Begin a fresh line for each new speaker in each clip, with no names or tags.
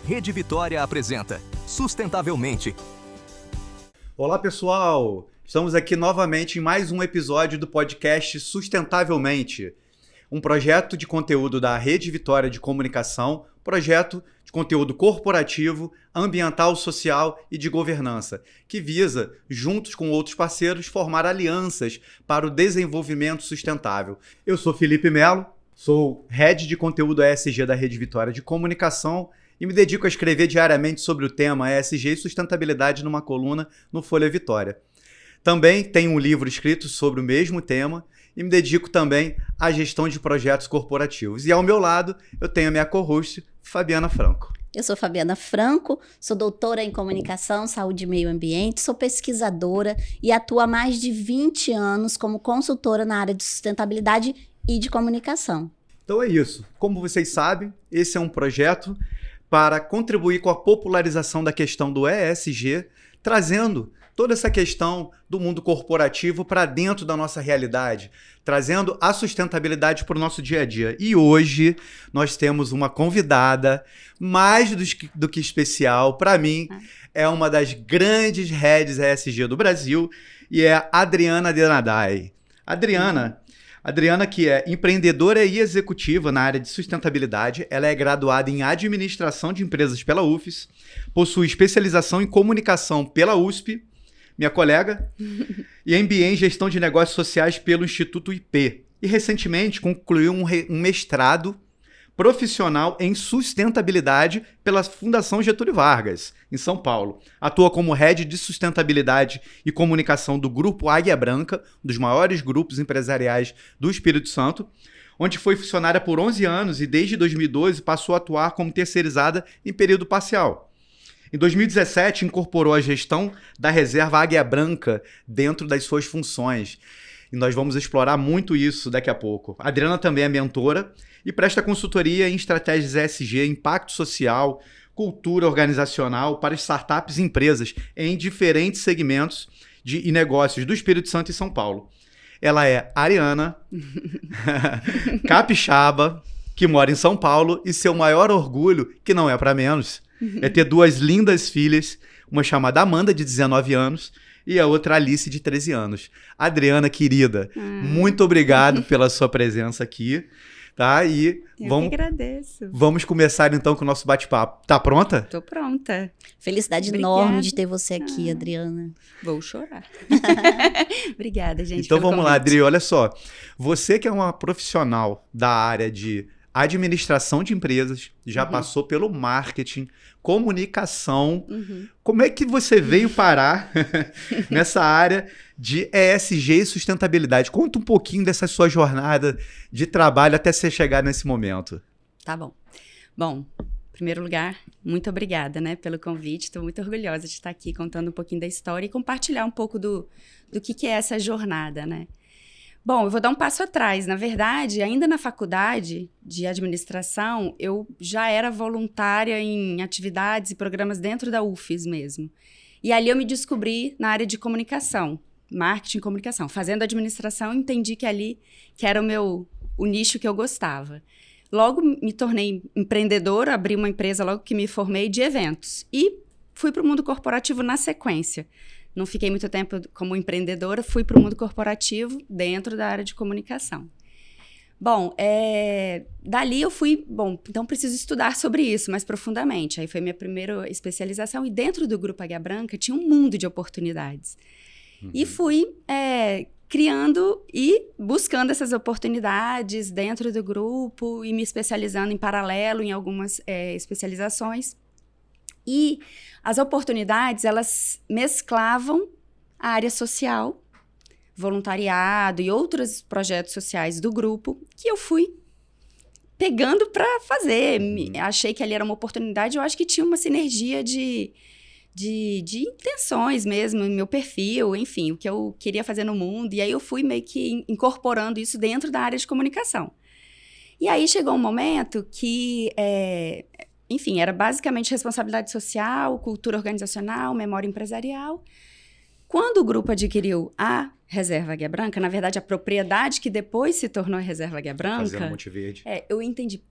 Rede Vitória apresenta Sustentavelmente.
Olá, pessoal! Estamos aqui novamente em mais um episódio do podcast Sustentavelmente, um projeto de conteúdo da Rede Vitória de Comunicação, projeto de conteúdo corporativo, ambiental, social e de governança, que visa, juntos com outros parceiros, formar alianças para o desenvolvimento sustentável. Eu sou Felipe Melo, sou Head de Conteúdo ESG da Rede Vitória de Comunicação e me dedico a escrever diariamente sobre o tema ESG e sustentabilidade numa coluna no Folha Vitória. Também tenho um livro escrito sobre o mesmo tema e me dedico também à gestão de projetos corporativos. E ao meu lado, eu tenho a minha co-host, Fabiana Franco.
Eu sou Fabiana Franco, sou doutora em Comunicação, Saúde e Meio Ambiente, sou pesquisadora e atuo há mais de 20 anos como consultora na área de sustentabilidade e de comunicação.
Então é isso. Como vocês sabem, esse é um projeto para contribuir com a popularização da questão do ESG, trazendo toda essa questão do mundo corporativo para dentro da nossa realidade, trazendo a sustentabilidade para o nosso dia a dia. E hoje nós temos uma convidada mais do que especial. Para mim, é uma das grandes heads ESG do Brasil e é a Adriana Denadai. Adriana, que é empreendedora e executiva na área de sustentabilidade, ela é graduada em Administração de Empresas pela UFES, possui especialização em Comunicação pela USP, minha colega, e MBA em Gestão de Negócios Sociais pelo Instituto IP. E recentemente concluiu um mestrado profissional em sustentabilidade pela Fundação Getúlio Vargas, em São Paulo. Atua como Head de Sustentabilidade e Comunicação do Grupo Águia Branca, um dos maiores grupos empresariais do Espírito Santo, onde foi funcionária por 11 anos e desde 2012 passou a atuar como terceirizada em período parcial. Em 2017, incorporou a gestão da reserva Águia Branca dentro das suas funções. E nós vamos explorar muito isso daqui a pouco. A Adriana também é mentora e presta consultoria em estratégias ESG, impacto social, cultura organizacional para startups e empresas em diferentes segmentos e negócios do Espírito Santo e São Paulo. Ela é ariana, capixaba, que mora em São Paulo e seu maior orgulho, que não é para menos, é ter duas lindas filhas, uma chamada Amanda, de 19 anos, e a outra Alice, de 13 anos. Adriana, querida, muito obrigado pela sua presença aqui. Tá? E
que agradeço.
Vamos começar então com o nosso bate-papo. Tá pronta?
Tô pronta.
Felicidade enorme de ter você aqui, Adriana.
Vou chorar. Obrigada, gente.
Então vamos lá, Adri, olha só. Você que é uma profissional da área de administração de empresas, já passou pelo marketing, comunicação. Como é que você veio parar nessa área de ESG e sustentabilidade? Conta um pouquinho dessa sua jornada de trabalho até você chegar nesse momento.
Tá bom. Bom, em primeiro lugar, muito obrigada, né, pelo convite. Estou muito orgulhosa de estar aqui contando um pouquinho da história e compartilhar um pouco do que é essa jornada, né? Bom, eu vou dar um passo atrás. Na verdade, ainda na faculdade de administração, eu já era voluntária em atividades e programas dentro da UFES mesmo. E ali eu me descobri na área de comunicação, marketing e comunicação. Fazendo administração, entendi que ali que era o nicho que eu gostava. Logo me tornei empreendedora, abri uma empresa logo que me formei de eventos. E fui para o mundo corporativo na sequência. Não fiquei muito tempo como empreendedora, fui para o mundo corporativo dentro da área de comunicação. Bom, dali eu fui, então preciso estudar sobre isso mais profundamente. Aí foi minha primeira especialização e dentro do Grupo Águia Branca tinha um mundo de oportunidades. E fui criando e buscando essas oportunidades dentro do grupo e me especializando em paralelo em algumas especializações. E as oportunidades, elas mesclavam a área social, voluntariado e outros projetos sociais do grupo que eu fui pegando para fazer. Achei que ali era uma oportunidade, eu acho que tinha uma sinergia de intenções mesmo, meu perfil, enfim, o que eu queria fazer no mundo. E aí eu fui meio que incorporando isso dentro da área de comunicação. E aí chegou um momento que... enfim, era basicamente responsabilidade social, cultura organizacional, memória empresarial. Quando o grupo adquiriu a Reserva Águia Branca, na verdade, a propriedade que depois se tornou a Reserva Águia Branca...
Fazendo Monte Verde.
Eu entendi.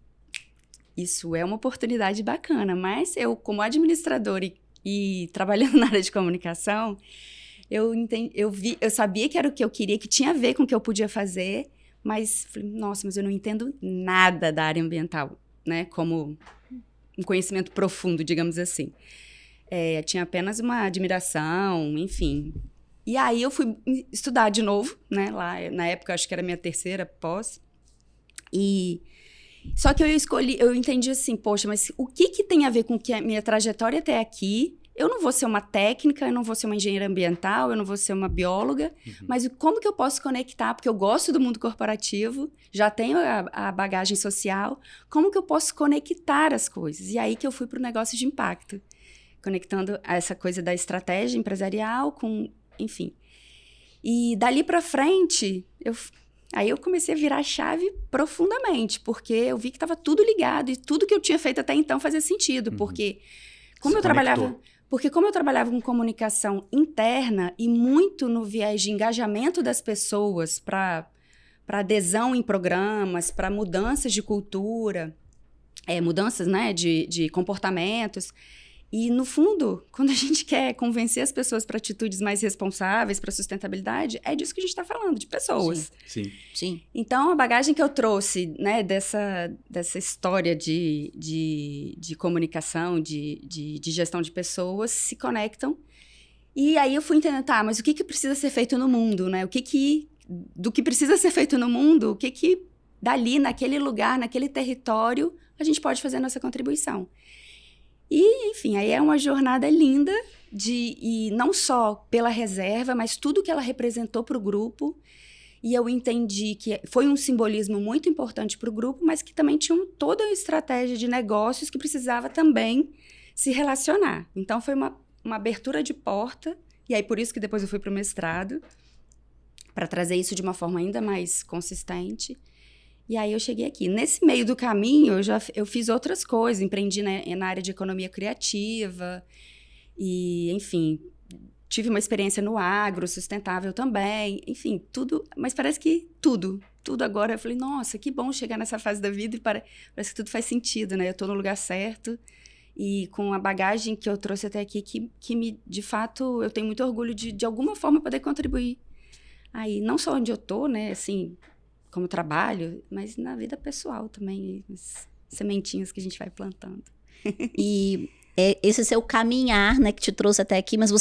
isso é uma oportunidade bacana, mas eu, como administradora e trabalhando na área de comunicação, eu sabia que era o que eu queria, que tinha a ver com o que eu podia fazer, mas falei, nossa, mas eu não entendo nada da área ambiental, né? Como um conhecimento profundo, digamos assim. Tinha apenas uma admiração, enfim. E aí eu fui estudar de novo, né? Lá, na época, acho que era a minha terceira pós. Só que eu entendi assim, poxa, mas o que tem a ver com a minha trajetória até aqui? Eu não vou ser uma técnica, eu não vou ser uma engenheira ambiental, eu não vou ser uma bióloga, mas como que eu posso conectar? Porque eu gosto do mundo corporativo, já tenho a bagagem social, como que eu posso conectar as coisas? E aí que eu fui para o negócio de impacto, conectando essa coisa da estratégia empresarial com, enfim. E dali para frente, aí eu comecei a virar a chave profundamente, porque eu vi que estava tudo ligado e tudo que eu tinha feito até então fazia sentido, porque como eu trabalhava com comunicação interna e muito no viés de engajamento das pessoas para adesão em programas, para mudanças de cultura, mudanças, né, de comportamentos. E, no fundo, quando a gente quer convencer as pessoas para atitudes mais responsáveis, para sustentabilidade, é disso que a gente está falando, de pessoas.
Sim.
Então, a bagagem que eu trouxe, né, dessa história de comunicação, de gestão de pessoas, se conectam. E aí eu fui entendendo, tá, mas o que precisa ser feito no mundo, né? Do que precisa ser feito no mundo, o que dali, naquele lugar, naquele território, a gente pode fazer a nossa contribuição. E, enfim, aí é uma jornada linda e não só pela reserva, mas tudo que ela representou para o grupo. E eu entendi que foi um simbolismo muito importante para o grupo, mas que também tinha toda uma estratégia de negócios que precisava também se relacionar. Então, foi uma abertura de porta, e aí por isso que depois eu fui para o mestrado, para trazer isso de uma forma ainda mais consistente. E aí eu cheguei aqui. Nesse meio do caminho, eu fiz outras coisas, empreendi na área de economia criativa e, enfim, tive uma experiência no agro, sustentável também, enfim, tudo. Mas parece que tudo agora, eu falei, nossa, que bom chegar nessa fase da vida e parece que tudo faz sentido, né? Eu estou no lugar certo e com a bagagem que eu trouxe até aqui, que me, de fato, eu tenho muito orgulho de alguma forma poder contribuir. Aí, não só onde eu estou, né, assim, como trabalho, mas na vida pessoal também, as sementinhas que a gente vai plantando.
E esse seu caminhar, né, que te trouxe até aqui, mas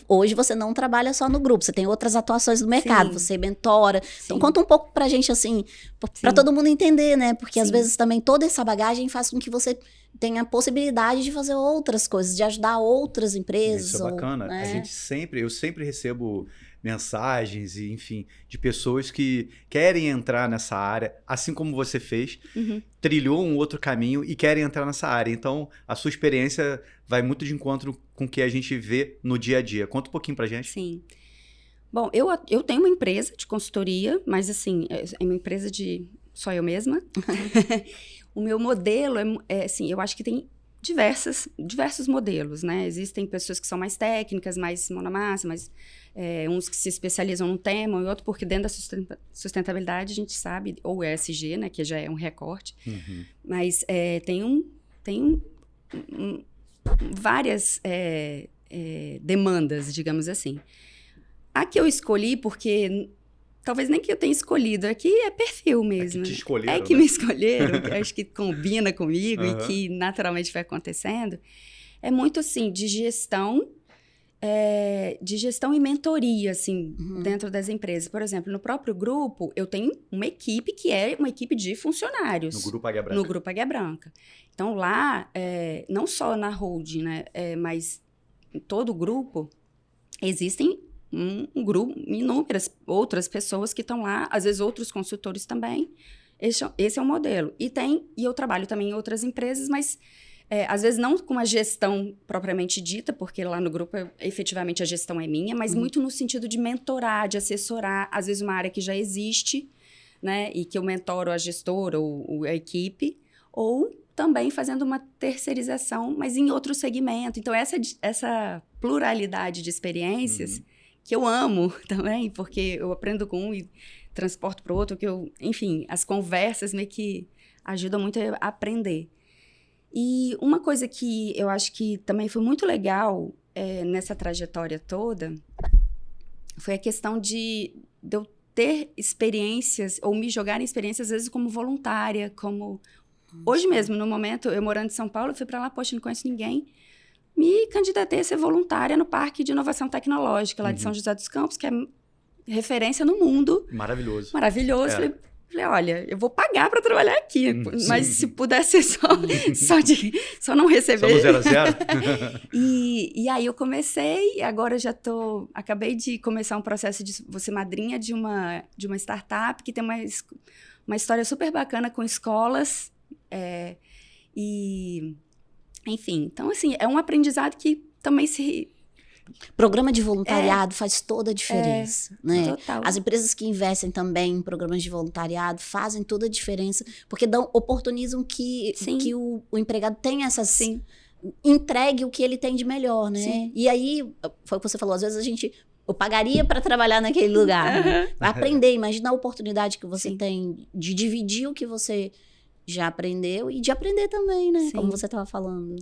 hoje você não trabalha só no grupo, você tem outras atuações no mercado, você mentora. Sim. Então conta um pouco pra gente, assim, pra todo mundo entender, né, porque às vezes também toda essa bagagem faz com que você tenha a possibilidade de fazer outras coisas, de ajudar outras empresas.
Isso é bacana.
Né?
Eu sempre recebo mensagens e, enfim, de pessoas que querem entrar nessa área, assim como você fez, trilhou um outro caminho e querem entrar nessa área. Então, a sua experiência vai muito de encontro com o que a gente vê no dia a dia. Conta um pouquinho pra gente.
Sim. Bom, eu tenho uma empresa de consultoria, mas, assim, é uma empresa de só eu mesma. O meu modelo assim, eu acho que tem diversos modelos, né? Existem pessoas que são mais técnicas, mais mão na massa, uns que se especializam num tema e outro, porque dentro da sustentabilidade a gente sabe, ou ESG, né, que já é um recorte, mas tem várias demandas, digamos assim. A que eu escolhi, porque talvez nem que eu tenha escolhido, é que é perfil mesmo.
É que te escolheram,
É que me escolheram, que acho que combina comigo e que naturalmente vai acontecendo. É muito, assim, de gestão e mentoria, assim, dentro das empresas. Por exemplo, no próprio grupo, eu tenho uma equipe que é uma equipe de funcionários.
No Grupo Águia Branca.
No Grupo Águia Branca. Então, lá, não só na holding, né, mas em todo o grupo, existem um grupo, inúmeras outras pessoas que estão lá, às vezes outros consultores também. Esse é o modelo. E eu trabalho também em outras empresas, mas às vezes não com a gestão propriamente dita, porque lá no grupo efetivamente a gestão é minha, mas muito no sentido de mentorar, de assessorar, às vezes uma área que já existe, né, e que eu mentoro a gestora ou a equipe, ou também fazendo uma terceirização, mas em outro segmento. Então, essa pluralidade de experiências que eu amo também, porque eu aprendo com um e transporto para o outro, enfim, as conversas meio que ajudam muito a aprender. E uma coisa que eu acho que também foi muito legal nessa trajetória toda foi a questão de eu ter experiências, ou me jogar em experiências, às vezes, como voluntária, como... Hoje mesmo, no momento, eu morando em São Paulo, eu fui para lá, poxa, não conheço ninguém. Me candidatei a ser voluntária no Parque de Inovação Tecnológica, lá de São José dos Campos, que é referência no mundo.
Maravilhoso.
Maravilhoso. Falei, olha, eu vou pagar para trabalhar aqui, mas se pudesse só não receber.
Só no 0 a 0?
E aí eu comecei, agora já acabei de começar um processo de vou ser madrinha de uma startup que tem uma história super bacana com escolas, enfim, então assim, é um aprendizado que também
Programa de voluntariado faz toda a diferença, né?
Total.
As empresas que investem também em programas de voluntariado fazem toda a diferença, porque oportunizam que o empregado tenha essas...
Sim.
Entregue o que ele tem de melhor, né?
Sim.
E aí, foi o que você falou, às vezes eu pagaria para trabalhar naquele lugar, né? Aprender, imagina a oportunidade que você tem de dividir o que você já aprendeu e de aprender também, né?
Sim.
Como você estava falando.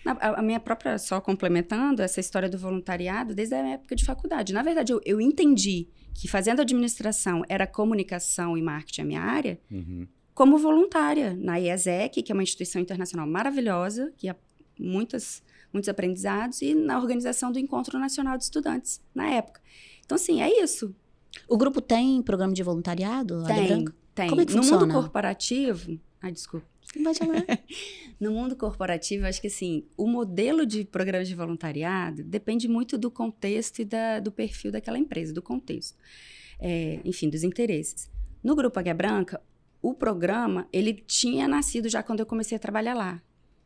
A minha própria, só complementando essa história do voluntariado, desde a época de faculdade. Na verdade, eu entendi que fazendo administração era comunicação e marketing a minha área, como voluntária na IESEC, que é uma instituição internacional maravilhosa, que há muitos aprendizados, e na organização do Encontro Nacional de Estudantes, na época. Então, assim, é isso.
O grupo tem programa de voluntariado?
Tem.
Como é que
no
funciona?
mundo corporativo... Ai, desculpa.
Vai chamar.
No mundo corporativo, acho que assim, o modelo de programa de voluntariado depende muito do contexto e do perfil daquela empresa, do contexto. Enfim, dos interesses. No Grupo Águia Branca, o programa, ele tinha nascido já quando eu comecei a trabalhar lá,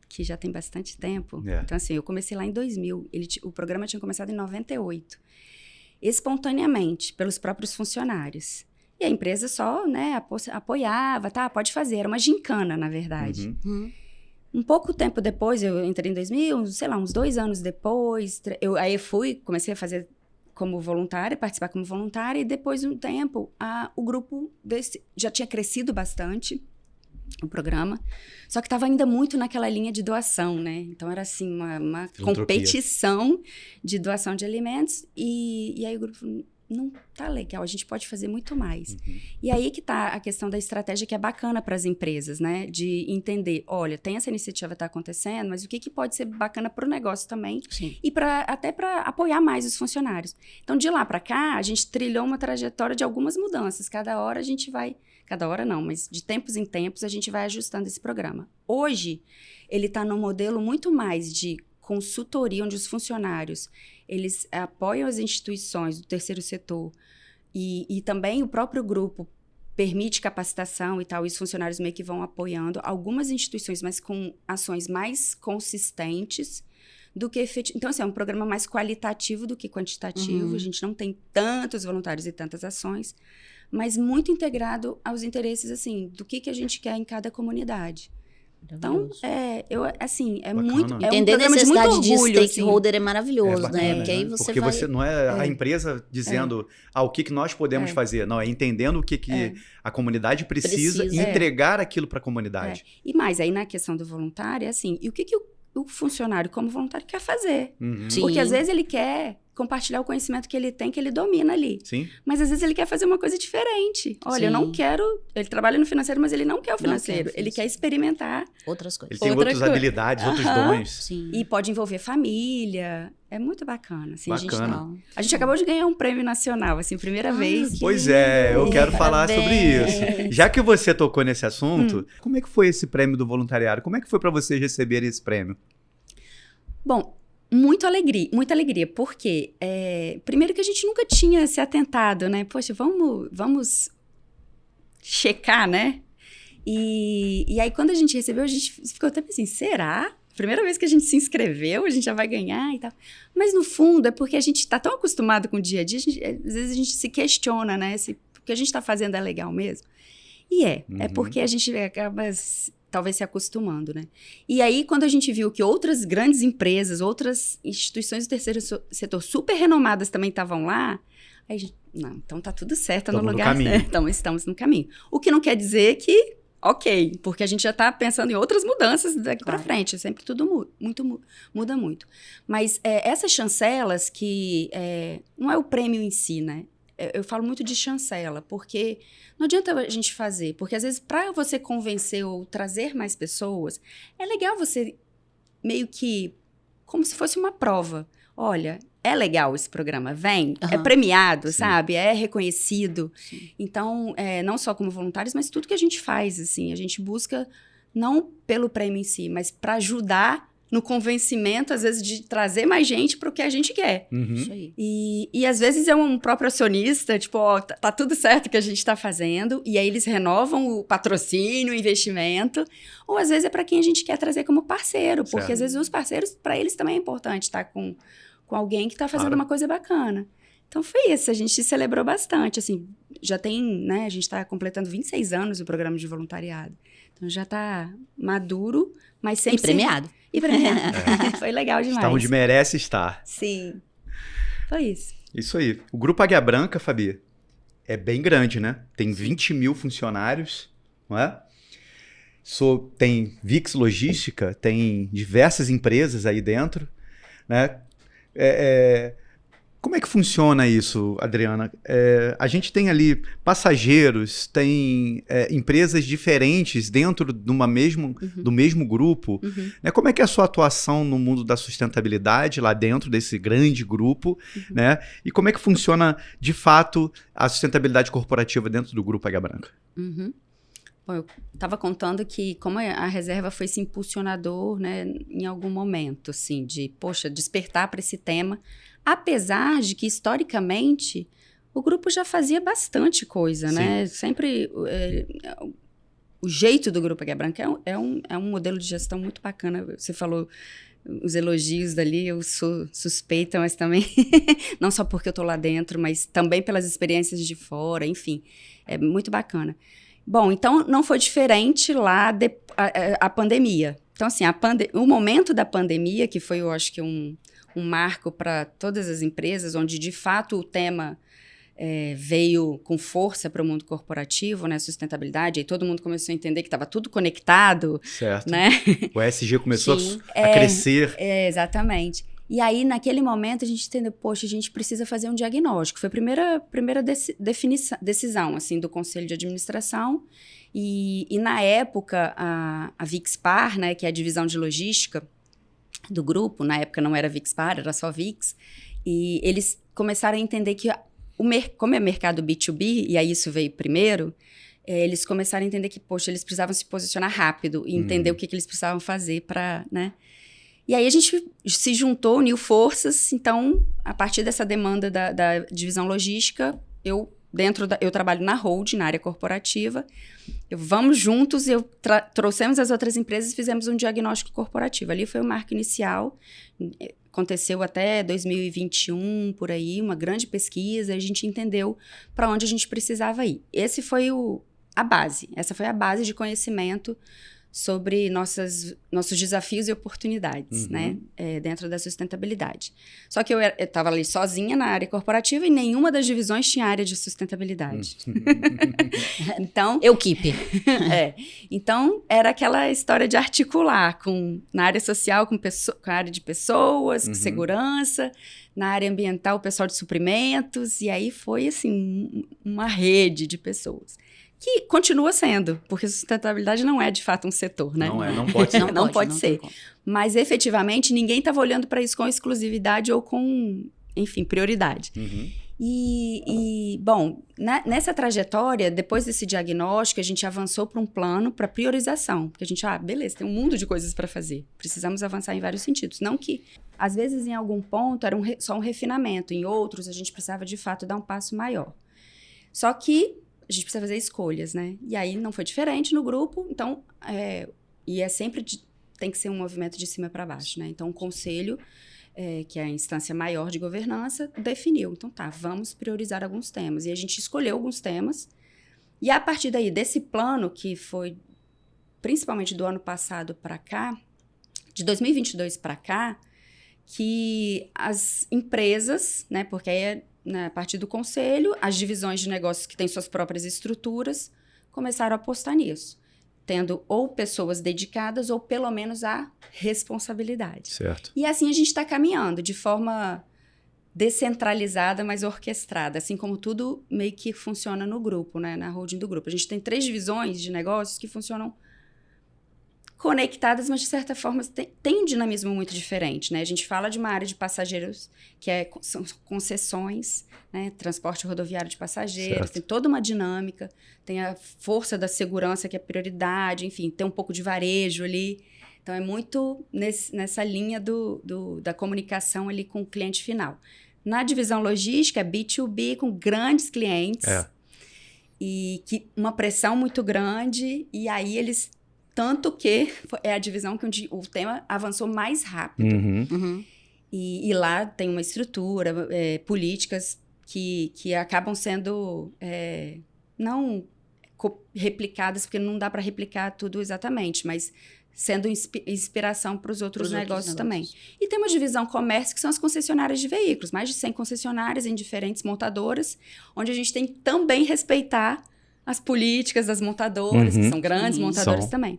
que já tem bastante tempo. Então, assim, eu comecei lá em 2000. O programa tinha começado em 98. Espontaneamente, pelos próprios funcionários. E a empresa só, né, apoiava, tá, pode fazer. Era uma gincana, na verdade. Um pouco tempo depois, eu entrei em 2000, sei lá, uns 2 anos depois, aí eu comecei a fazer como voluntária, participar como voluntária, e depois de um tempo, o grupo já tinha crescido bastante, o programa, só que estava ainda muito naquela linha de doação, né? Então, era assim, uma competição de doação de alimentos, e aí o grupo... Não tá legal, a gente pode fazer muito mais. E aí que tá a questão da estratégia que é bacana para as empresas, né? De entender, olha, tem essa iniciativa tá acontecendo, mas o que pode ser bacana para o negócio também.
Sim.
E até para apoiar mais os funcionários. Então, de lá para cá, a gente trilhou uma trajetória de algumas mudanças. Cada hora a gente vai... Cada hora não, mas de tempos em tempos a gente vai ajustando esse programa. Hoje, ele tá num modelo muito mais de consultoria, onde os funcionários, eles apoiam as instituições do terceiro setor e também o próprio grupo permite capacitação e tal, e os funcionários meio que vão apoiando algumas instituições, mas com ações mais consistentes do que efetivo. Então, assim, é um programa mais qualitativo do que quantitativo, a gente não tem tantos voluntários e tantas ações, mas muito integrado aos interesses, assim, do que a gente quer em cada comunidade. Então,
Bacana.
muito...
Entender a necessidade de stakeholder é maravilhoso,
bacana,
né? Porque aí você vai...
você não é a empresa dizendo o que nós podemos fazer. Não, é entendendo o que a comunidade precisa e entregar aquilo para a comunidade.
E mais, aí na questão do voluntário, é assim, e o que o funcionário como voluntário quer fazer? Porque às vezes ele quer compartilhar o conhecimento que ele tem, que ele domina ali.
Sim.
Mas às vezes ele quer fazer uma coisa diferente. Olha, eu não quero... Ele trabalha no financeiro, mas ele não quer o financeiro. Ele quer experimentar
outras coisas.
Ele tem outras habilidades, outros dons.
Sim.
E pode envolver família. É muito bacana. Assim,
Bacana.
A gente acabou de ganhar um prêmio nacional, assim, primeira vez.
Pois é, eu quero falar sobre isso.
Parabéns.
Já que você tocou nesse assunto, como é que foi esse prêmio do voluntariado? Como é que foi para vocês receberem esse prêmio?
Bom, muita alegria, porque primeiro que a gente nunca tinha se atentado, né? Poxa, vamos checar, né? E aí, quando a gente recebeu, a gente ficou até assim, será? Primeira vez que a gente se inscreveu, a gente já vai ganhar e tal. Mas, no fundo, é porque a gente está tão acostumado com o dia a dia, às vezes a gente se questiona, né? Se o que a gente está fazendo é legal mesmo. E é porque a gente acaba... talvez se acostumando, né? E aí, quando a gente viu que outras grandes empresas, outras instituições do terceiro setor super renomadas também estavam lá, aí a gente, não, então tá tudo certo no lugar certo. Então, estamos no caminho. O que não quer dizer que, ok, porque a gente já está pensando em outras mudanças daqui para frente, sempre tudo muda muito. Mas essas chancelas que não é o prêmio em si, né? Eu falo muito de chancela, porque não adianta a gente fazer, porque às vezes para você convencer ou trazer mais pessoas, é legal você meio que, como se fosse uma prova. Olha, é legal esse programa, vem, é premiado,
Sim.
sabe? É reconhecido.
Sim.
Então, não só como voluntários, mas tudo que a gente faz, assim, a gente busca não pelo prêmio em si, mas para ajudar no convencimento, às vezes, de trazer mais gente para o que a gente quer.
Uhum.
Isso aí.
E às vezes é um próprio acionista, tipo, ó, tá tudo certo que a gente está fazendo, e aí eles renovam o patrocínio, o investimento, ou às vezes é para quem a gente quer trazer como parceiro, porque
Certo.
às vezes os parceiros, para eles também é importante estar com alguém que está fazendo
Claro.
uma coisa bacana. Então foi isso, a gente celebrou bastante, assim, já tem, né, a gente está completando 26 anos do programa de voluntariado, então já está maduro, mas sempre...
E premiado.
E premiado. Foi legal demais.
Está onde merece estar.
Sim, foi isso.
Isso aí. O Grupo Águia Branca, Fabi, é bem grande, né? Tem 20 mil funcionários, não é? Tem VIX Logística, tem diversas empresas aí dentro, né? Como é que funciona isso, Adriana? A gente tem ali passageiros, tem empresas diferentes dentro de do mesmo grupo.
Uhum.
Né? Como é que é a sua atuação no mundo da sustentabilidade lá dentro desse grande grupo? Né? E como é que funciona, de fato, a sustentabilidade corporativa dentro do Grupo Águia Branca?
Uhum. Bom, eu estava contando que como a reserva foi esse impulsionador, né, em algum momento, assim, de, poxa, despertar para esse tema, apesar de que, historicamente, o grupo já fazia bastante coisa,
Sim.
né? Sempre o jeito do Grupo Águia Branca é um modelo de gestão muito bacana. Você falou os elogios dali, eu sou suspeita, mas também, não só porque eu estou lá dentro, mas também pelas experiências de fora, enfim, é muito bacana. Bom, então não foi diferente lá a pandemia. Então, assim, o momento da pandemia, que foi, eu acho que um marco para todas as empresas, onde, de fato, o tema veio com força para o mundo corporativo, né, sustentabilidade, aí todo mundo começou a entender que estava tudo conectado,
Certo.
né?
O ESG começou
Sim.
a crescer.
Exatamente. E aí, naquele momento, a gente entendeu, poxa, a gente precisa fazer um diagnóstico. Foi a primeira decisão, assim, do Conselho de Administração. E na época, a Vixpar, né, que é a divisão de logística do grupo, na época não era Vixpar, era só Vix, e eles começaram a entender que, como é mercado B2B, e aí isso veio primeiro, eles começaram a entender que, poxa, eles precisavam se posicionar rápido e entender o que eles precisavam fazer para, né? E aí a gente se juntou, uniu forças, então, a partir dessa demanda da divisão logística, eu trabalho na holding, na área corporativa, vamos juntos, trouxemos as outras empresas e fizemos um diagnóstico corporativo. Ali foi o marco inicial, aconteceu até 2021, por aí, uma grande pesquisa, a gente entendeu para onde a gente precisava ir. Essa foi a base de conhecimento sobre nossos desafios e oportunidades, né, dentro da sustentabilidade. Só que eu estava ali sozinha na área corporativa e nenhuma das divisões tinha área de sustentabilidade. Então,
Equipe.
então, era aquela história de articular na área social com a área de pessoas, com segurança, na área ambiental o pessoal de suprimentos, e aí foi assim, uma rede de pessoas. Que continua sendo, porque sustentabilidade não é de fato um setor, né?
Não pode ser.
Não pode ser. Mas efetivamente ninguém estava olhando para isso com exclusividade ou com, enfim, prioridade. Bom, nessa trajetória, depois desse diagnóstico, a gente avançou para um plano para priorização. Porque a gente, beleza, tem um mundo de coisas para fazer. Precisamos avançar em vários sentidos. Não que, às vezes, em algum ponto, era só um refinamento. Em outros, a gente precisava, de fato, dar um passo maior. Só que a gente precisa fazer escolhas, né? E aí não foi diferente no grupo, então, sempre tem que ser um movimento de cima para baixo, né? Então, o conselho, que é a instância maior de governança, definiu. Então, vamos priorizar alguns temas. E a gente escolheu alguns temas. E a partir daí, desse plano, que foi principalmente do ano passado para cá, de 2022 para cá, que as empresas, né? Porque aí a partir do conselho, as divisões de negócios que têm suas próprias estruturas começaram a apostar nisso. tendo ou pessoas dedicadas ou pelo menos a responsabilidade.
Certo.
E assim a gente está caminhando de forma descentralizada, mas orquestrada, assim como tudo meio que funciona no grupo, né, na holding do grupo. A gente tem 3 divisões de negócios que funcionam conectadas, mas de certa forma tem um dinamismo muito diferente, né? A gente fala de uma área de passageiros que são concessões, né? Transporte rodoviário de passageiros,
Certo.
tem toda uma dinâmica, tem a força da segurança que é prioridade, enfim, tem um pouco de varejo ali. Então, é muito nessa linha da comunicação ali com o cliente final. Na divisão logística, é B2B com grandes clientes e uma pressão muito grande, e aí eles... Tanto que é a divisão que o tema avançou mais rápido.
Uhum.
E lá tem uma estrutura, políticas que acabam sendo não replicadas, porque não dá para replicar tudo exatamente, mas sendo inspiração para os outros negócios também. E tem uma divisão comércio, que são as concessionárias de veículos. Mais de 100 concessionárias em diferentes montadoras, onde a gente tem que também respeitar as políticas das montadoras, que são grandes montadoras também.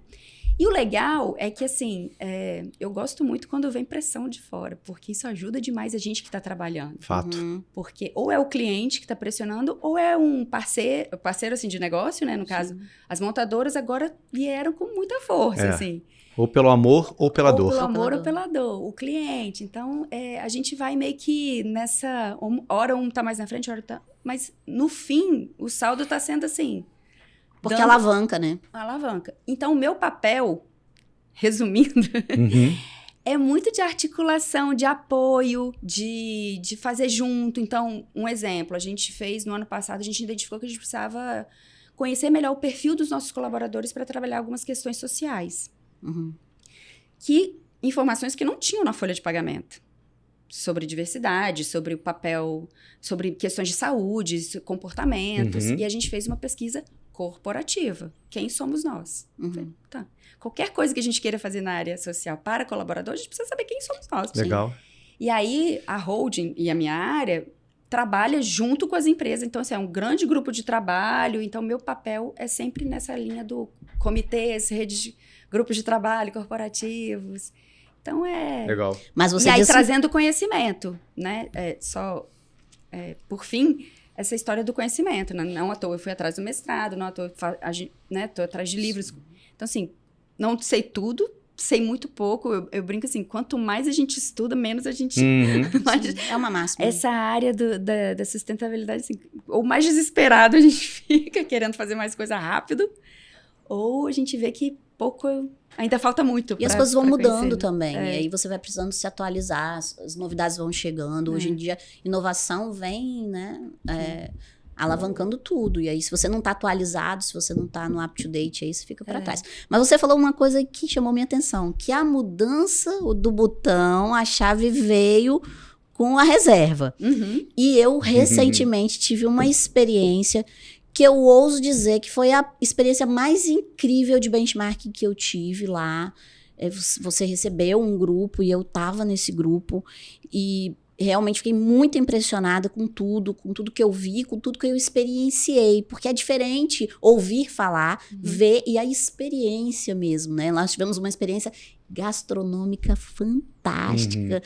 E o legal é que, assim, eu gosto muito quando vem pressão de fora, porque isso ajuda demais a gente que está trabalhando.
Fato.
Porque ou é o cliente que está pressionando, ou é um parceiro assim, de negócio, né? No caso, as montadoras agora vieram com muita força, assim.
Ou pelo amor ou pela dor.
Ou pelo amor ou pela dor. O cliente. Então, a gente vai meio que nessa... Hora um tá mais na frente, hora tá... Mas, no fim, o saldo tá sendo assim...
Porque alavanca, né?
Alavanca. Então, o meu papel, resumindo, é muito de articulação, de apoio, de fazer junto. Então, um exemplo, a gente fez no ano passado, a gente identificou que a gente precisava conhecer melhor o perfil dos nossos colaboradores para trabalhar algumas questões sociais. Informações que não tinham na folha de pagamento. Sobre diversidade, sobre o papel, sobre questões de saúde, comportamentos. E a gente fez uma pesquisa corporativa. Quem somos nós? Tá. Qualquer coisa que a gente queira fazer na área social para colaboradores, a gente precisa saber quem somos nós.
Legal.
E aí, a holding e a minha área trabalha junto com as empresas. Então, assim, é um grande grupo de trabalho. Então, meu papel é sempre nessa linha do comitês, redes de grupos de trabalho corporativos. Então,
Legal.
Mas você
e aí,
disse...
trazendo conhecimento, né? Por fim, essa história do conhecimento. Né? Não à toa eu fui atrás do mestrado, não à toa estou atrás de livros. Então, assim, não sei tudo, sei muito pouco. Eu brinco assim, quanto mais a gente estuda, menos a gente...
É uma máxima.
Essa área da sustentabilidade, assim, ou mais desesperado a gente fica querendo fazer mais coisa rápido, ou a gente vê que pouco... Ainda falta muito.
E as coisas vão mudando
conhecer.
também. E aí você vai precisando se atualizar, as novidades vão chegando. Hoje em dia, inovação vem, né, alavancando tudo. E aí, se você não está atualizado, se você não está no up-to-date, aí você fica para trás. Mas você falou uma coisa que chamou minha atenção, que a mudança do botão, a chave veio com a reserva. E eu, recentemente, tive uma experiência que eu ouso dizer que foi a experiência mais incrível de benchmarking que eu tive lá. Você recebeu um grupo e eu estava nesse grupo e realmente fiquei muito impressionada com tudo que eu vi, com tudo que eu experienciei, porque é diferente ouvir falar, ver e a experiência mesmo, né? Nós tivemos uma experiência gastronômica fantástica,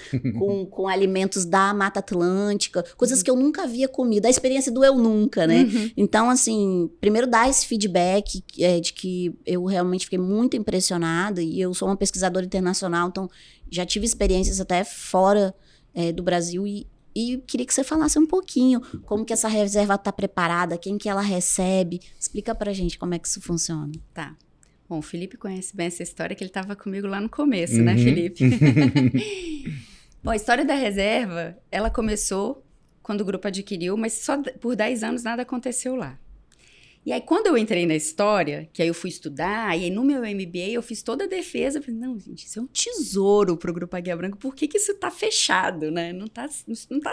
com alimentos da Mata Atlântica, coisas que eu nunca havia comido, a experiência do eu nunca, né? Então, assim, primeiro dar esse feedback de que eu realmente fiquei muito impressionada, e eu sou uma pesquisadora internacional, então já tive experiências até fora do Brasil, e queria que você falasse um pouquinho como que essa reserva está preparada, quem que ela recebe, explica pra gente como é que isso funciona.
Tá. Bom, o Felipe conhece bem essa história, que ele estava comigo lá no começo, né, Felipe? Bom, a história da reserva, ela começou quando o grupo adquiriu, mas só por 10 anos nada aconteceu lá. E aí, quando eu entrei na história, que aí eu fui estudar, e aí no meu MBA eu fiz toda a defesa, eu falei, não, gente, isso é um tesouro pro Grupo Águia Branca, por que isso tá fechado, né? Não tá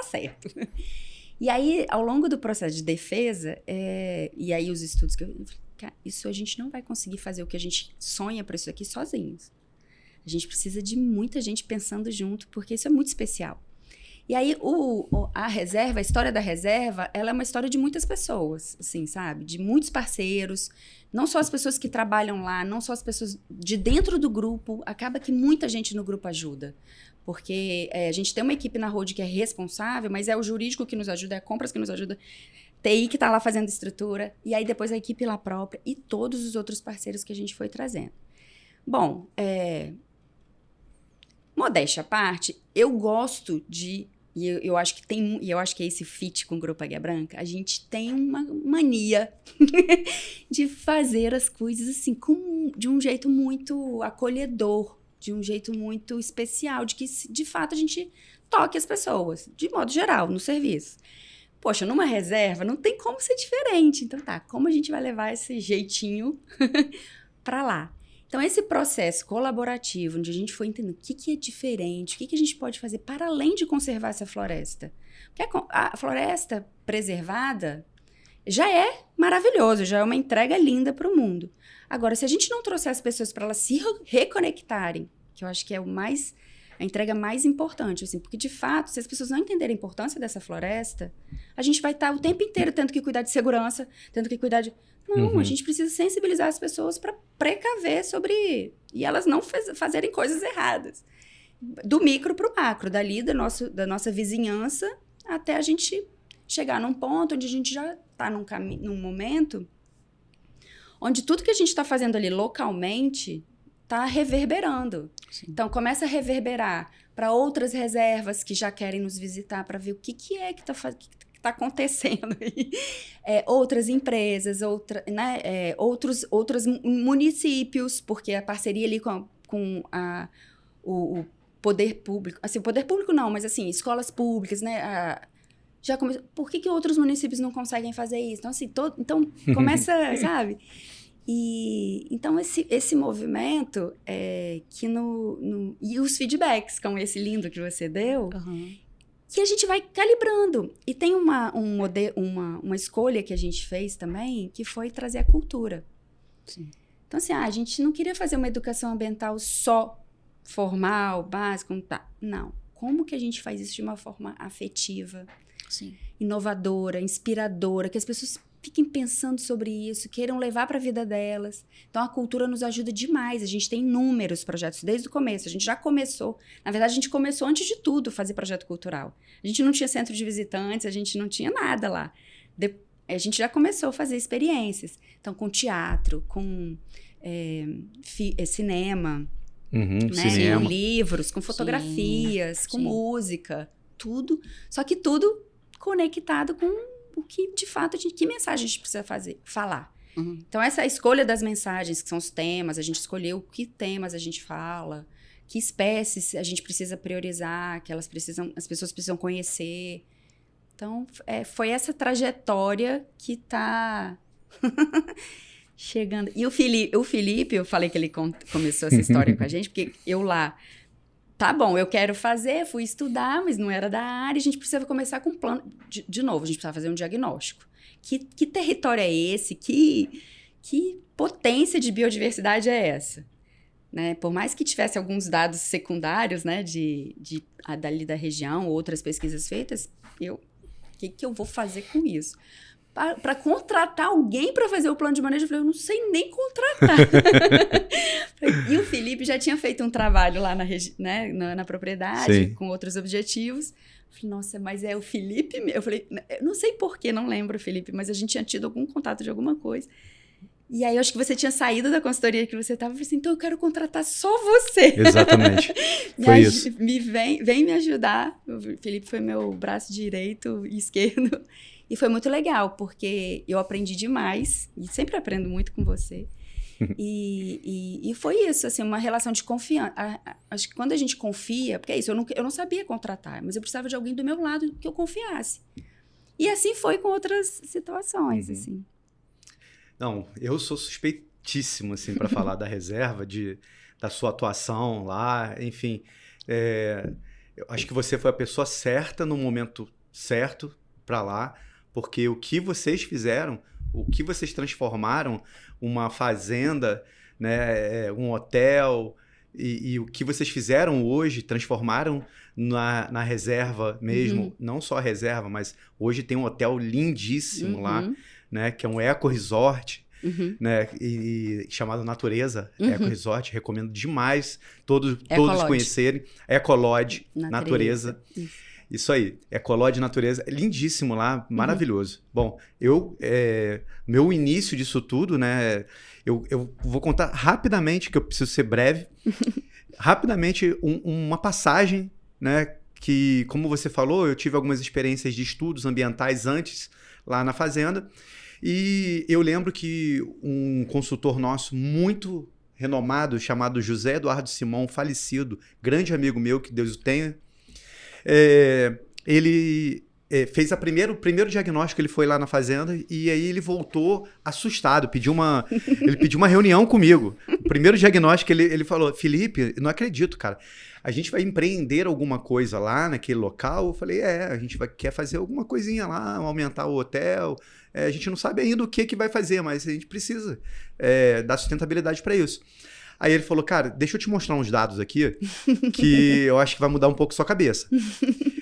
certo. E aí, ao longo do processo de defesa, e aí os estudos que eu falei, cara, isso a gente não vai conseguir fazer o que a gente sonha para isso aqui sozinhos. A gente precisa de muita gente pensando junto, porque isso é muito especial. E aí, a reserva, a história da reserva, ela é uma história de muitas pessoas, assim, sabe? De muitos parceiros, não só as pessoas que trabalham lá, não só as pessoas de dentro do grupo, acaba que muita gente no grupo ajuda. Porque a gente tem uma equipe na Road que é responsável, mas é o jurídico que nos ajuda, é a compras que nos ajuda, TI que está lá fazendo estrutura, e aí depois a equipe lá própria e todos os outros parceiros que a gente foi trazendo. Bom, modéstia à parte, eu gosto de... E eu acho que é esse fit com o Grupo Águia Branca. A gente tem uma mania de fazer as coisas assim, de um jeito muito acolhedor, de um jeito muito especial, de que, de fato, a gente toque as pessoas, de modo geral, no serviço. Poxa, numa reserva não tem como ser diferente. Então tá, como a gente vai levar esse jeitinho para lá? Então, esse processo colaborativo, onde a gente foi entendendo o que é diferente, o que a gente pode fazer para além de conservar essa floresta. Porque a floresta preservada já é maravilhoso, já é uma entrega linda para o mundo. Agora, se a gente não trouxer as pessoas para elas se reconectarem, que eu acho que é a entrega mais importante, assim, porque, de fato, se as pessoas não entenderem a importância dessa floresta, a gente vai estar o tempo inteiro tendo que cuidar de segurança, tendo que cuidar de... Não, a gente precisa sensibilizar as pessoas para precaver sobre... E elas não fazerem coisas erradas. Do micro para o macro, dali da nossa vizinhança, até a gente chegar num ponto onde a gente já está num momento onde tudo que a gente está fazendo ali localmente está reverberando. Sim. Então, começa a reverberar para outras reservas que já querem nos visitar para ver o que é que está acontecendo aí. Outras empresas, outros municípios, porque a parceria ali com o poder público, assim, o poder público não, mas assim, escolas públicas, né? Já começou, por que outros municípios não conseguem fazer isso? Então, assim, então começa, sabe? E então esse movimento e os feedbacks, como esse lindo que você deu, que a gente vai calibrando. E tem uma escolha que a gente fez também, que foi trazer a cultura. Sim. Então, assim, a gente não queria fazer uma educação ambiental só formal, básica, tá. Não. Como que a gente faz isso de uma forma afetiva, sim, inovadora, inspiradora, que as pessoas fiquem pensando sobre isso, queiram levar para a vida delas. Então, a cultura nos ajuda demais. A gente tem inúmeros projetos desde o começo. A gente já começou... Na verdade, a gente começou, antes de tudo, fazer projeto cultural. A gente não tinha centro de visitantes, a gente não tinha nada lá. A gente já começou a fazer experiências. Então, com teatro, com cinema, cinema, com livros, com fotografias, sim, com música, tudo. Só que tudo conectado com o que, de fato, que mensagem a gente precisa falar. Então, essa escolha das mensagens, que são os temas, a gente escolheu que temas a gente fala, que espécies a gente precisa priorizar, que as pessoas precisam conhecer. Então, foi essa trajetória que está chegando. E o Felipe, eu falei que ele começou essa história com a gente, porque eu lá... Tá bom, eu quero fazer, fui estudar, mas não era da área, a gente precisava começar com um plano. De novo, a gente precisava fazer um diagnóstico. Que território é esse? Que potência de biodiversidade é essa? Né? Por mais que tivesse alguns dados secundários, né, dali da região, outras pesquisas feitas, o que eu vou fazer com isso? Para contratar alguém para fazer o plano de manejo, eu falei, eu não sei nem contratar. E o Felipe já tinha feito um trabalho lá na propriedade, sim, com outros objetivos. Eu falei, nossa, mas é o Felipe? Eu falei, eu não sei porquê, não lembro, Felipe, mas a gente tinha tido algum contato de alguma coisa. E aí, eu acho que você tinha saído da consultoria que você estava, eu falei assim, então eu quero contratar só você.
Exatamente, foi isso.
Vem me ajudar. O Felipe foi meu braço direito e esquerdo. E foi muito legal, porque eu aprendi demais, e sempre aprendo muito com você. E foi isso, assim, uma relação de confiança. Acho que quando a gente confia, porque é isso, eu não sabia contratar, mas eu precisava de alguém do meu lado que eu confiasse. E assim foi com outras situações, assim.
Não, eu sou suspeitíssimo, assim, para falar da reserva, da sua atuação lá, enfim. Eu acho que você foi a pessoa certa no momento certo para lá, porque o que vocês fizeram, o que vocês transformaram, uma fazenda, né, um hotel, E o que vocês fizeram hoje, transformaram na reserva mesmo, não só a reserva, mas hoje tem um hotel lindíssimo lá, né? Que é um eco resort, né? E chamado Natureza Eco Resort. Recomendo demais todos conhecerem. Ecolodge Natureza. Isso aí, Ecolodge Natureza, é lindíssimo lá, maravilhoso. Bom, meu início disso tudo, né, eu vou contar rapidamente, que eu preciso ser breve, rapidamente uma passagem, né, que, como você falou, eu tive algumas experiências de estudos ambientais antes, lá na fazenda, e eu lembro que um consultor nosso muito renomado, chamado José Eduardo Simão, falecido, grande amigo meu, que Deus o tenha, ele fez o primeiro diagnóstico, ele foi lá na fazenda e aí ele voltou assustado, ele pediu uma reunião comigo. O primeiro diagnóstico, ele falou, Felipe, não acredito, cara, a gente vai empreender alguma coisa lá naquele local? Eu falei, a gente quer fazer alguma coisinha lá, aumentar o hotel, a gente não sabe ainda o que vai fazer, mas a gente precisa dar sustentabilidade para isso. Aí ele falou, cara, deixa eu te mostrar uns dados aqui que eu acho que vai mudar um pouco a sua cabeça.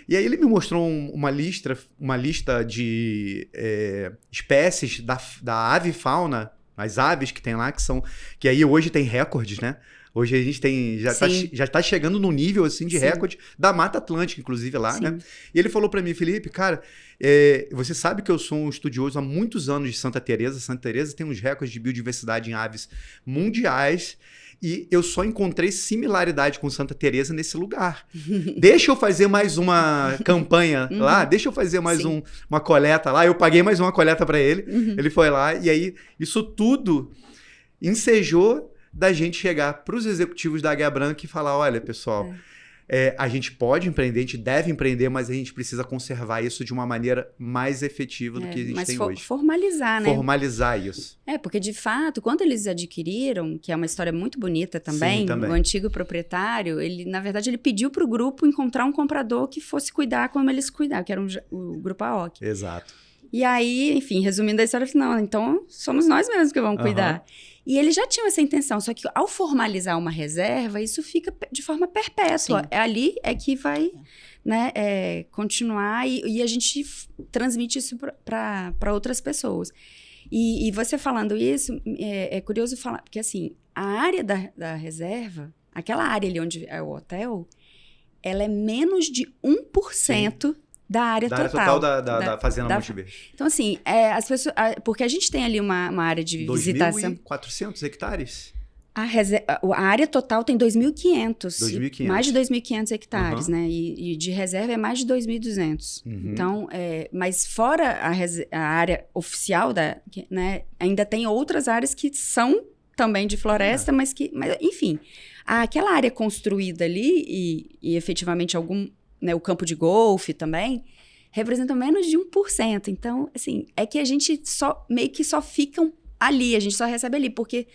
E aí ele me mostrou uma lista de espécies da avifauna, as aves que tem lá, que aí hoje tem recordes, né? Hoje a gente tem, já tá chegando no nível assim de recorde da Mata Atlântica, inclusive lá, né? E ele falou para mim, Felipe, cara, você sabe que eu sou um estudioso há muitos anos de Santa Teresa. Santa Teresa tem uns recordes de biodiversidade em aves mundiais. E eu só encontrei similaridade com Santa Teresa nesse lugar. Deixa eu fazer mais uma campanha lá, deixa eu fazer mais uma coleta lá. Eu paguei mais uma coleta para ele, ele foi lá, e aí isso tudo ensejou da gente chegar para os executivos da Águia Branca e falar, olha, pessoal, a gente pode empreender, a gente deve empreender, mas a gente precisa conservar isso de uma maneira mais efetiva do que a gente tem hoje.
Formalizar, né?
Formalizar isso.
Porque de fato, quando eles adquiriram, que é uma história muito bonita também, o antigo proprietário, na verdade, ele pediu para o grupo encontrar um comprador que fosse cuidar como eles cuidavam, que era o Grupo AOC.
Exato.
E aí, enfim, resumindo a história, eu falei, não, então somos nós mesmos que vamos cuidar. E eles já tinham essa intenção, só que ao formalizar uma reserva, isso fica de forma perpétua. Ali é que vai continuar e a gente transmite isso para outras pessoas. E você falando isso, é curioso falar, porque assim, a área da reserva, aquela área ali onde é o hotel, ela é menos de 1% da área total.
Da Fazenda Monte Verde.
Então, assim, as pessoas... porque a gente tem ali uma área de visitação...
2.400 hectares?
A área total tem 2.500.
2.500.
Mais de 2.500 hectares, né? E de reserva é mais de 2.200. Então, mas fora a área oficial, né, ainda tem outras áreas que são também de floresta, mas enfim, aquela área construída ali e efetivamente o campo de golfe também, representa menos de 1%. Então, assim, é que a gente meio que só fica ali, a gente só recebe ali, porque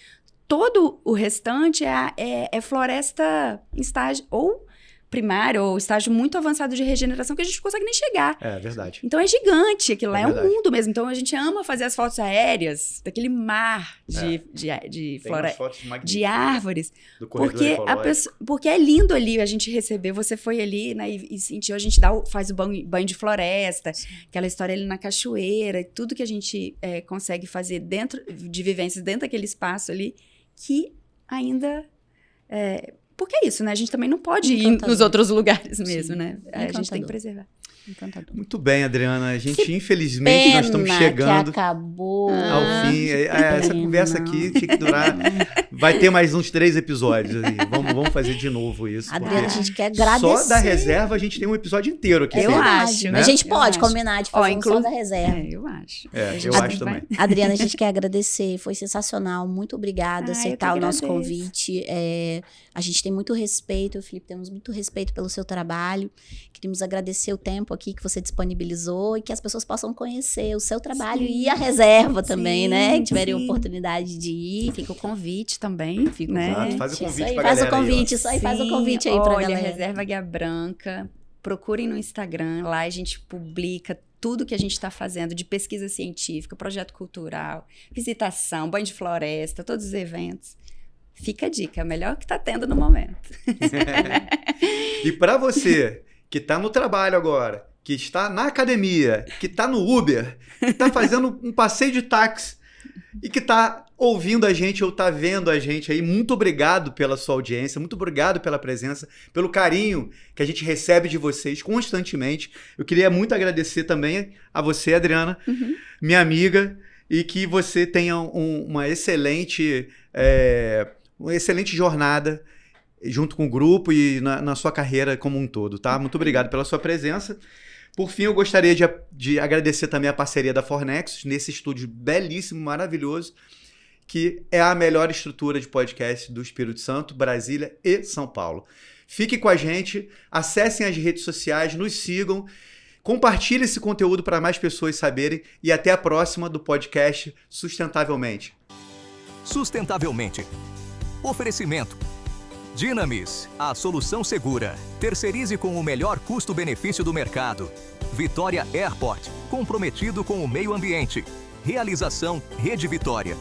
todo o restante é floresta em estágio ou primário, ou estágio muito avançado de regeneração, que a gente não consegue nem chegar.
É verdade.
Então é gigante, aquilo lá é um mundo mesmo. Então a gente ama fazer as fotos aéreas daquele mar de floresta, de árvores, porque é lindo ali a gente receber. Você foi ali, né, e sentiu, a gente faz o banho de floresta, aquela história ali na cachoeira, tudo que a gente consegue fazer dentro de vivências dentro daquele espaço ali, que ainda porque é isso, né? A gente também não pode ir nos outros lugares mesmo, né? A gente tem que preservar.
Encantador.
Muito bem, Adriana. A gente, infelizmente, nós estamos chegando
que acabou.
ao fim. Essa conversa aqui tinha que durar... Vai ter mais uns 3 episódios. Aí. Vamos fazer de novo isso.
Adriana, a gente quer agradecer.
Só da reserva a gente tem um episódio inteiro aqui.
Eu acho.
Né? A gente pode combinar de fazer só da reserva.
Eu acho.
Eu acho também.
Adriana, a gente quer agradecer. Foi sensacional. Muito obrigada aceitar o nosso convite. A gente tem muito respeito, Felipe, temos muito respeito pelo seu trabalho. Queríamos agradecer o tempo aqui que você disponibilizou e que as pessoas possam conhecer o seu trabalho e a reserva também, né? Que tiverem oportunidade de ir.
Fica o convite também, né?
Exato. Faz o convite pra
faz
galera
o convite,
aí,
isso aí, faz o convite aí pra galera.
Reserva Águia Branca, procurem no Instagram, lá a gente publica tudo que a gente está fazendo de pesquisa científica, projeto cultural, visitação, banho de floresta, todos os eventos. Fica a dica, melhor que tá tendo no momento.
E para você que está no trabalho agora, que está na academia, que está no Uber, que está fazendo um passeio de táxi e que está ouvindo a gente ou está vendo a gente aí, muito obrigado pela sua audiência, muito obrigado pela presença, pelo carinho que a gente recebe de vocês constantemente. Eu queria muito agradecer também a você, Adriana, minha amiga, e que você tenha uma excelente jornada junto com o grupo e na sua carreira como um todo, tá? Muito obrigado pela sua presença. Por fim, eu gostaria de agradecer também a parceria da Fornexus nesse estúdio belíssimo, maravilhoso, que é a melhor estrutura de podcast do Espírito Santo, Brasília e São Paulo. Fique com a gente, acessem as redes sociais, nos sigam, compartilhe esse conteúdo para mais pessoas saberem e até a próxima do podcast Sustentavelmente.
Sustentavelmente. Oferecimento. Dinamis, a solução segura. Terceirize com o melhor custo-benefício do mercado. Vitória Airport, comprometido com o meio ambiente. Realização Rede Vitória.